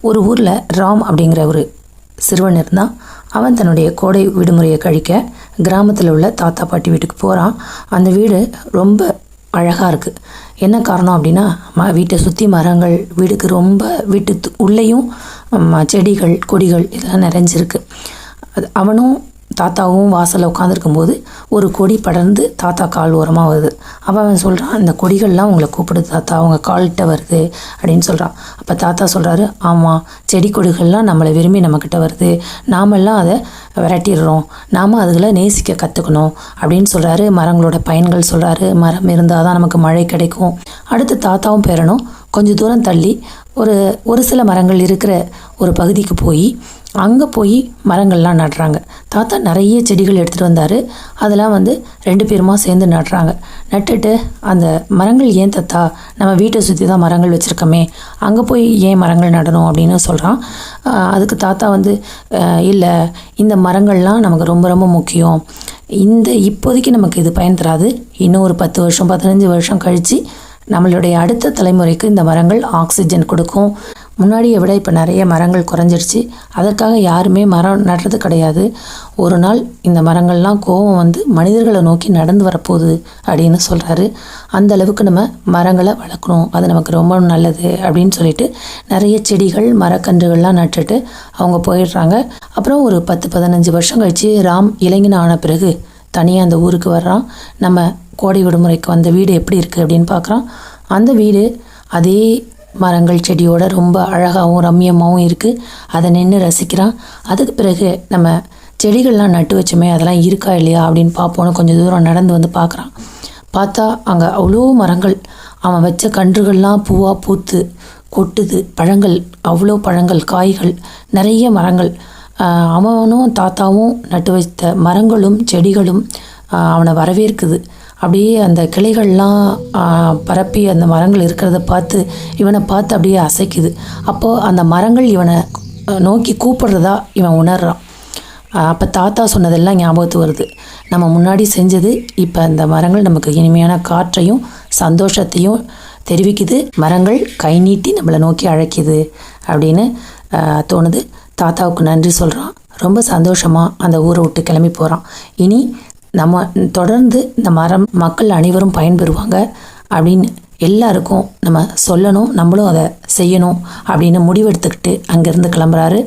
ஒரு ஊரில் ராம் அப்படிங்கிற ஒரு சிறுவன் இருந்தான். அவன் தன்னுடைய கோடை விடுமுறையை கழிக்க கிராமத்தில் உள்ள தாத்தா பாட்டி வீட்டுக்கு போகிறான். அந்த வீடு ரொம்ப அழகாக இருக்குது. என்ன காரணம் அப்படின்னா, வீட்டை சுற்றி மரங்கள், வீடுக்கு ரொம்ப வீட்டு உள்ளேயும் செடிகள் கொடிகள் இதெல்லாம் நிறைஞ்சிருக்கு. அவனும் தாத்தாவும் வாசலில் உட்காந்துருக்கும்போது ஒரு கொடி படர்ந்து தாத்தா கால் ஓரமாக வருது. அவன் சொல்கிறான், இந்த கொடிகள்லாம் உங்களை கூப்பிடுது தாத்தா, அவங்க கால்கிட்ட வருது அப்படின்னு சொல்கிறான். அப்போ தாத்தா சொல்கிறாரு, ஆமாம், செடி கொடிகள்லாம் நம்மளை விரும்பி நம்மக்கிட்ட வருது, நாமெல்லாம் அதை விரட்டிடுறோம், நாம் அதுகளை நேசிக்க கற்றுக்கணும் அப்படின்னு சொல்கிறாரு. மரங்களோட பயன்கள் சொல்கிறாரு. மரம் இருந்தால் தான் நமக்கு மழை கிடைக்கும். அடுத்து தாத்தாவும் பேரனும் கொஞ்சம் தூரம் தள்ளி ஒரு சில மரங்கள் இருக்கிற ஒரு பகுதிக்கு போய் மரங்கள்லாம் நடுறாங்க. தாத்தா நிறைய செடிகள் எடுத்துகிட்டு வந்தார். அதெல்லாம் ரெண்டு பேருமா சேர்ந்து நடுறாங்க. நட்டுட்டு, அந்த மரங்கள் ஏன் தாத்தா, நம்ம வீட்டை சுற்றி தான் மரங்கள் வச்சுருக்கோமே, அங்கே போய் ஏன் மரங்கள் நடணும் அப்படின்னு சொல்கிறான். அதுக்கு தாத்தா இல்லை, இந்த மரங்கள்லாம் நமக்கு ரொம்ப ரொம்ப முக்கியம். இப்போதைக்கு நமக்கு இது பயன் தராது. இன்னும் ஒரு 10 வருஷம் 15 வருஷம் கழித்து நம்மளுடைய அடுத்த தலைமுறைக்கு இந்த மரங்கள் ஆக்சிஜன் கொடுக்கும். முன்னாடியை விட இப்போ நிறைய மரங்கள் குறைஞ்சிருச்சு. அதற்காக யாருமே மரம் நடுறது கிடையாது. ஒரு நாள் இந்த மரங்கள்லாம் கோபம் மனிதர்களை நோக்கி நடந்து வரப்போகுது அப்படின்னு சொல்கிறாரு. அந்த அளவுக்கு நம்ம மரங்களை வளர்க்கணும், அது நமக்கு ரொம்ப நல்லது அப்படின்னு சொல்லிட்டு நிறைய செடிகள் மரக்கன்றுகள்லாம் நட்டுட்டு அவங்க போயிடுறாங்க. அப்புறம் ஒரு 10-15 வருஷம் கழித்து ராம் இளைஞன் ஆன பிறகு தனியாக அந்த ஊருக்கு வர்றான். நம்ம கோடை விடுமுறைக்கு வந்த வீடு எப்படி இருக்குது அப்படின்னு பார்க்குறான். அந்த வீடு அதே மரங்கள் செடியோட ரொம்ப அழகாகவும் ரம்மியமாகவும் இருக்குது. அதை நின்று ரசிக்கிறான். அதுக்கு பிறகு நம்ம செடிகள்லாம் நட்டு வச்சோமே, அதெல்லாம் இருக்கா இல்லையா அப்படின்னு பார்ப்போன்னு கொஞ்சம் தூரம் நடந்து பார்க்குறான். பார்த்தா அங்கே அவ்வளோ மரங்கள், அவன் வச்ச கன்றுகள்லாம் பூவாக பூத்து கொட்டுது. பழங்கள், அவ்வளோ பழங்கள், காய்கள், நிறைய மரங்கள். அவனும் தாத்தாவும் நட்டு வைத்த மரங்களும் செடிகளும் அவனை வரவேற்குது. அப்படியே அந்த கிளைகள்லாம் பரப்பி அந்த மரங்கள் இருக்கிறத பார்த்து இவனை பார்த்து அப்படியே அசைக்குது. அப்போது அந்த மரங்கள் இவனை நோக்கி கூப்பிடுறதா இவன் உணர்றான். அப்போ தாத்தா சொன்னதெல்லாம் ஞாபகத்து வருது. நம்ம முன்னாடி செஞ்சது இப்போ அந்த மரங்கள் நமக்கு இனிமையான காற்றையும் சந்தோஷத்தையும் தெரிவிக்குது. மரங்கள் கை நீட்டி நம்மளை நோக்கி அழைக்குது அப்படின்னு தோணுது. தாத்தாவுக்கு நன்றி சொல்கிறான். ரொம்ப சந்தோஷமாக அந்த ஊரை விட்டு கிளம்பி போகிறான். இனி நம்ம தொடர்ந்து இந்த மரம் மக்கள் அனைவரும் பயன்பெறுவாங்க அப்படின்னு எல்லாருக்கும் நம்ம சொல்லணும், நம்மளும் அதை செய்யணும் அப்படின்னு முடிவெடுத்துக்கிட்டு அங்கேருந்து கிளம்புறாரு.